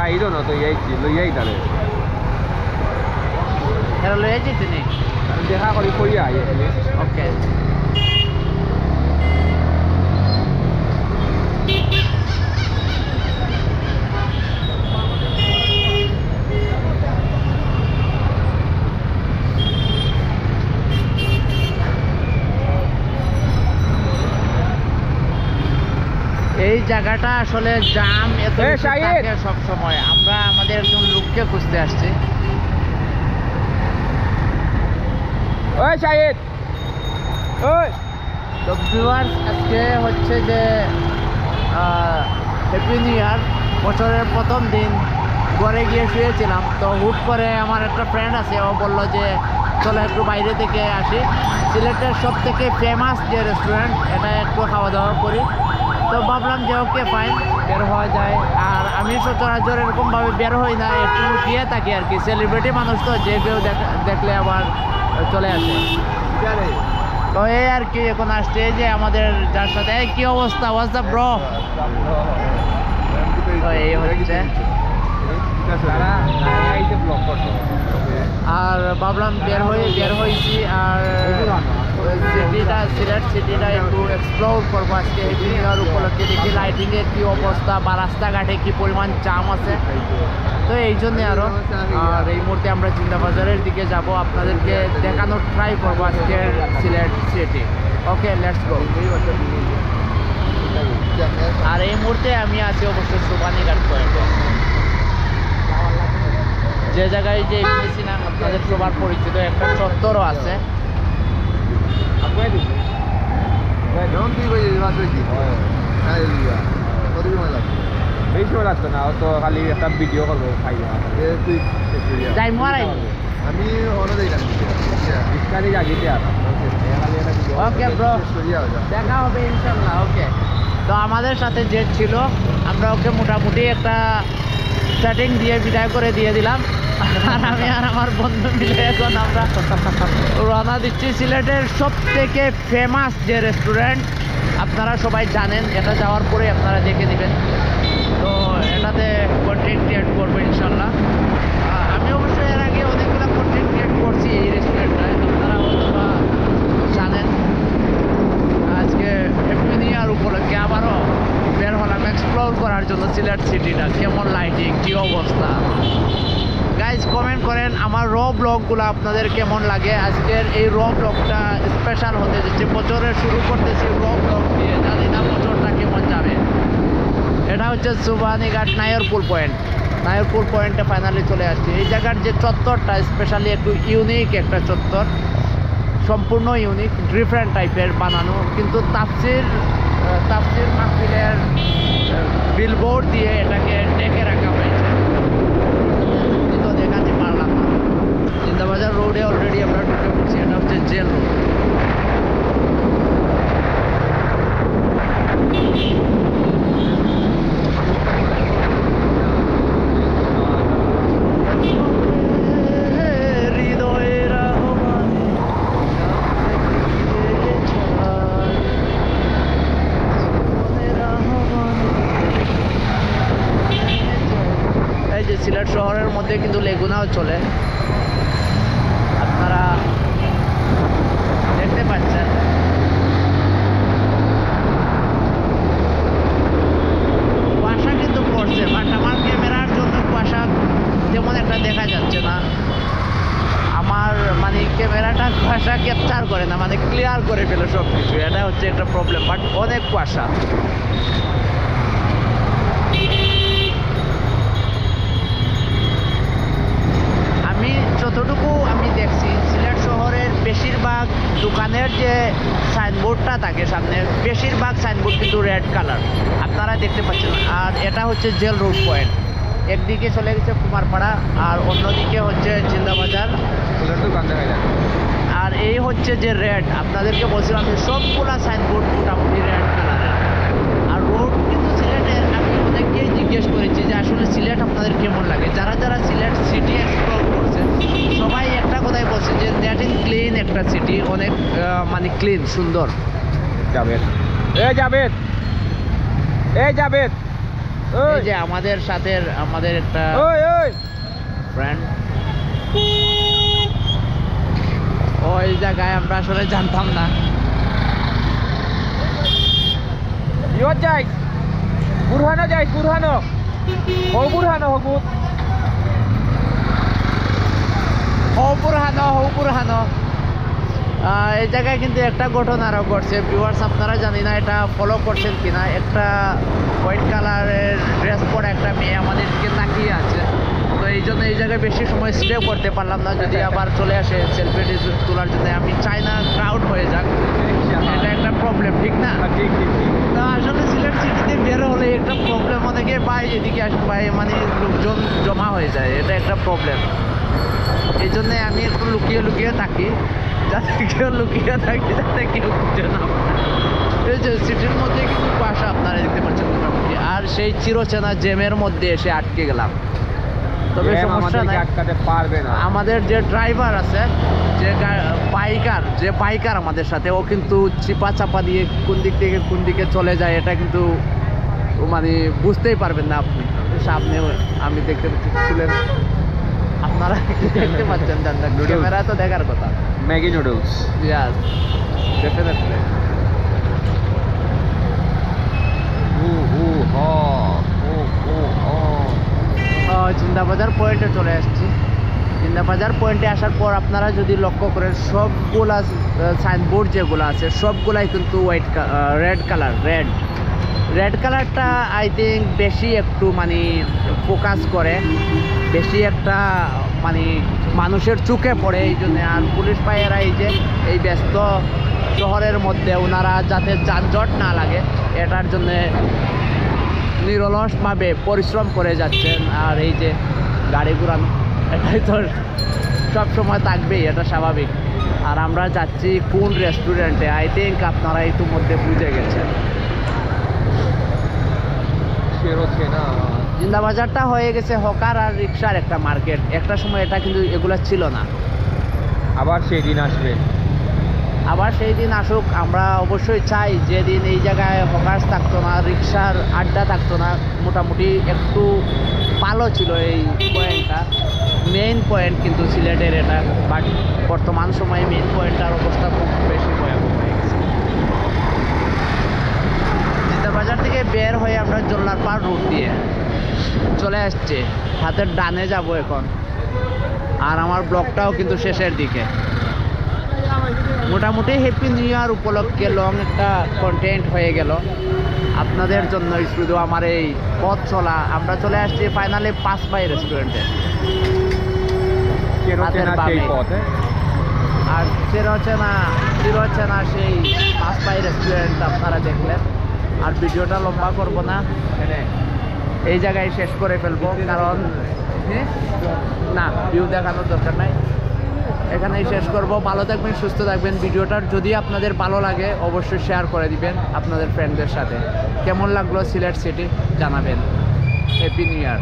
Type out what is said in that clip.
শাহিদও না তো ইয়াইছি লইয়াই তারে এরা লয়ে যেতে নেই দেখা করি কইয়া ওকে এই জায়গাটা আসলে জাম এত থাকে সব সময় আমরা আমাদের একজন লোককে খুঁজতে আসছি ওই শাহিদ ওই তো ভিউয়ার্স আজকে হচ্ছে যে হ্যাপি নিউ ইয়ার বছরের প্রথম দিন ঘরে গিয়ে শুয়েছিলাম তো হুট করে আমার একটা ফ্রেন্ড আছে ও বলল যে চলো একটু বাইরে থেকে আসি সিলেটের সব থেকে ফেমাস যে রেস্টুরেন্ট এটা একটু খাওয়া দাওয়া করি তো ভাবলাম যে ওকে ফাইন বের হওয়া যায় আর আমি সচরাচর এরকমভাবে বের হই না একটু লুকিয়ে থাকি আর কি সেলিব্রিটি মানুষ তো যে কেউ দেখলে আবার চলে আসে তো এই আর কি এখন আসছে যে আমাদের যার সাথে কি অবস্থা ওয়াজদা ব্রো তো এই হচ্ছে আর ভাবলাম বের হয়েছি আর সিটিটা সিলেট সিটিটা একটু এক্সপ্লোর করবো আজকে হ্যাপি নিউ ইয়ার উপলক্ষে দেখি লাইটিংয়ের কী অবস্থা বা রাস্তাঘাটে কী পরিমাণ জাম আছে তো এই জন্যে আরও আর এই মুহূর্তে আমরা জিন্দাবাজারের দিকে যাব আপনাদেরকে দেখানোর ট্রাই করবো আজকের Sylhet city okay let's go আর এই মুহূর্তে আমি আছি অবশ্যই সুবানীঘাট পয়েন্টে যে জায়গায় যে এসেছিলাম আপনাদের সবার পরিচিত একটা চত্বরও আছে বেশি সময় লাগতো না তো খালি একটা ভিডিও করবো খাই যাই মারাই আমি আগিতে আর ওকে ব্রো দেখা হবে ইনশাল্লাহ ওকে তো আমাদের সাথে যে ছিল আমরা ওকে মোটামুটি একটা সেটিং দিয়ে বিদায় করে দিয়ে দিলাম আর আমি আর আমার বন্ধু মিলে এখন আমরা রওনা দিচ্ছি সিলেটের সব থেকে ফেমাস যে রেস্টুরেন্ট আপনারা সবাই জানেন এটা যাওয়ার পরে আপনারা দেখে নেবেন তো এটাতে কন্টেন্ট ক্রিয়েট করবো ইনশাল্লাহ আমি অবশ্যই এর আগে অনেকগুলো কন্টেন্ট ক্রিয়েট করছি এই রেস্টুরেন্টটায় আপনারা হয়তো বা জানেন আজকে হ্যাপি নিউ ইয়ার উপলক্ষে আবারও বের হলাম এক্সপ্লোর করার জন্য সিলেট সিটিটা কেমন লাইটিং কী অবস্থা গাইজ কমেন্ট করেন আমার র ব্লগগুলো আপনাদের কেমন লাগে আজকের এই র ব্লগটা স্পেশাল হতে যাচ্ছে বছরের শুরু করতেছি র ব্লগ দিয়ে জানি না বছরটা কেমন যাবে এটা হচ্ছে সুবানীঘাট নায়রপুর পয়েন্টে ফাইনালি চলে আসছে এই জায়গার যে চত্বরটা স্পেশালি একটু ইউনিক একটা চত্বর সম্পূর্ণ ইউনিক ডিফারেন্ট টাইপের বানানো কিন্তু তাফসির মাহফিলের বিলবোর্ড দিয়ে এটাকে ডেকে রাখা হয়েছে তো দেখাতে পারলাম না জিন্দাবাজার রোডে অলরেডি আমরা ঢুকে পড়ছি এটা হচ্ছে জেল রোড সিলেট শহরের মধ্যে কিন্তু লেগুনাও চলে আপনারা দেখতে পাচ্ছেন কুয়াশা কিন্তু পড়ছে বাট আমার ক্যামেরার জন্য কুয়াশা তেমন একটা দেখা যাচ্ছে না আমার মানে ক্যামেরাটা কুয়াশা ক্যাপচার করে না মানে ক্লিয়ার করে ফেলে সব কিছু এটা হচ্ছে একটা প্রবলেম বাট অনেক কুয়াশা যতটুকু আমি দেখছি সিলেট শহরের বেশিরভাগ দোকানের যে সাইনবোর্ডটা থাকে সামনে বেশিরভাগ সাইনবোর্ড কিন্তু রেড কালার আপনারা দেখতে পাচ্ছেন আর এটা হচ্ছে জেল রোড পয়েন্ট একদিকে চলে গেছে কুমারপাড়া আর অন্যদিকে হচ্ছে জিন্দাবাজার আর এই হচ্ছে যে রেড আপনাদেরকে বলছিলাম যে সবগুলা সাইনবোর্ড মোটামুটি রেড কালারের আর রোড কিন্তু সিলেটের আমি অনেককেই জিজ্ঞেস করেছি যে আসলে সিলেট আপনাদের কেমন লাগে যারা যারা সিলেট সিটি এক্সপ্লোর করছে সবাই একটা কথাই বলছে যে দ্যাট ইজ ক্লিন একটা সিটি অনেক মানে ক্লিন সুন্দর জাবেদ এই যে আমাদের সাথে আমাদের একটা ফ্রেন্ড, ওই জায়গায় আমরা আসলে জানতাম না। ইয়ত যাই বুরহানো যাই বুরহানো বুরহানো হৌপুরহানো এই জায়গায় কিন্তু একটা ঘটনা আরও ঘটছে ভিউয়ার্স, আপনারা জানি না এটা ফলো করছেন কিনা। একটা হোয়াইট কালারের ড্রেস পরে একটা মেয়ে আমাদের দিকে তাকিয়ে আছে, তো এই জন্য এই জায়গায় বেশি সময় স্টে করতে পারলাম না। যদি আবার চলে আসে সেলফি তোলার জন্য, আমি চাই না ক্রাউড হয়ে যাক, এটা একটা প্রবলেম, ঠিক না? ঠিক ঠিক তো আসলে সিলেট সিটিতে বের হলে একটা প্রবলেম, অনেকে ভাই এদিকে আসুন ভাই, মানে লোকজন জমা হয়ে যায়, এটা একটা প্রবলেম। এই জন্যে আমি একটু লুকিয়ে লুকিয়ে থাকি, যাতে কেউ লুকিয়ে থাকি, যাতে কেউ খুঁজে না পায়। এই যে সিটির মধ্যে কিন্তু কুয়াশা আপনারা দেখতে পাচ্ছেন মোটামুটি, আর সেই চিরচেনা জ্যামের মধ্যে এসে আটকে গেলাম। তবে সমস্যা নাই, আটকাতে পারবে না। আমাদের যে ড্রাইভার আছে, যে বাইকার আমাদের সাথে, ও কিন্তু চিপা চাপা দিয়ে কোন দিক থেকে কোন দিকে চলে যায়, এটা কিন্তু মানে বুঝতেই পারবেন না আপনি। সামনে আমি দেখতে পাচ্ছি ছিলেন, আপনারা কি দেখতে পাচ্ছেন জান না, ক্যামেরা তো দেখার কথা। ম্যাগি নুডলস, ইয়াস ডেফিনেটলি। জিন্দাবাজার পয়েন্টে চলে আসছি। জিন্দাবাজার পয়েন্টে আসার পর আপনারা যদি লক্ষ্য করেন, সবগুলা সাইনবোর্ড যেগুলো আছে সবগুলাই কিন্তু রেড কালারটা আই থিঙ্ক বেশি একটু মানে ফোকাস করে, বেশি একটা মানে মানুষের চোখে পড়ে, এই জন্যে। আর পুলিশ ভাইয়েরা এই যে এই ব্যস্ত শহরের মধ্যে ওনারা যাতে যানজট না লাগে, এটার জন্যে নিরলসভাবে পরিশ্রম করে যাচ্ছেন। আর এই যে গাড়ি ঘোরানো, এটাই তো সবসময় থাকবেই, এটা স্বাভাবিক। আর আমরা যাচ্ছি কোন রেস্টুরেন্টে, আই থিঙ্ক আপনারা ইতিমধ্যে বুঝে গেছেন। জিন্দাবাজারটা হয়ে গেছে হকার আর রিক্সার একটা মার্কেট। একটা সময় এটা কিন্তু এগুলো ছিল না। আবার সেই দিন আসবে, আবার সেই দিন আসুক। আমরা অবশ্যই চাই যেদিন এই জায়গায় হকার্স থাকতো না, রিক্সার আড্ডা থাকতো না, মোটামুটি একটু ভালো ছিল এই পয়েন্টটা। মেইন পয়েন্ট কিন্তু সিলেটের এটা, বাট বর্তমান সময়ে মেইন পয়েন্টটার অবস্থা খুব বেশি ভয়াবহ হয়ে গেছে। জিন্দাবাজার থেকে বের হয়ে আমরা জল্লার পাড় রুট দিয়ে চলে আসছে, হাতের ডানে যাব এখন। আর আমার ব্লগটাও কিন্তু শেষের দিকে। মোটামুটি হ্যাপি নিউ ইয়ার উপলক্ষে লং একটা কন্টেন্ট হয়ে গেল আপনাদের জন্য। শুধু আমার এই পথ চলা, আমরা চলে আসছি ফাইনালি 5 বাই রেস্টুরেন্টে। আর চিরচেনা সেই 5 বাই রেস্টুরেন্ট আপনারা দেখলেন। আর ভিডিওটা লম্বা করব না, এই জায়গায় শেষ করে ফেলবো, কারণ না ভিউ দেখানোর দরকার নাই, এখানেই শেষ করব। ভালো থাকবেন, সুস্থ থাকবেন। ভিডিওটার যদি আপনাদের ভালো লাগে অবশ্যই শেয়ার করে দিবেন আপনাদের ফ্রেন্ডদের সাথে। কেমন লাগলো সিলেট সিটি জানাবেন। Happy new year.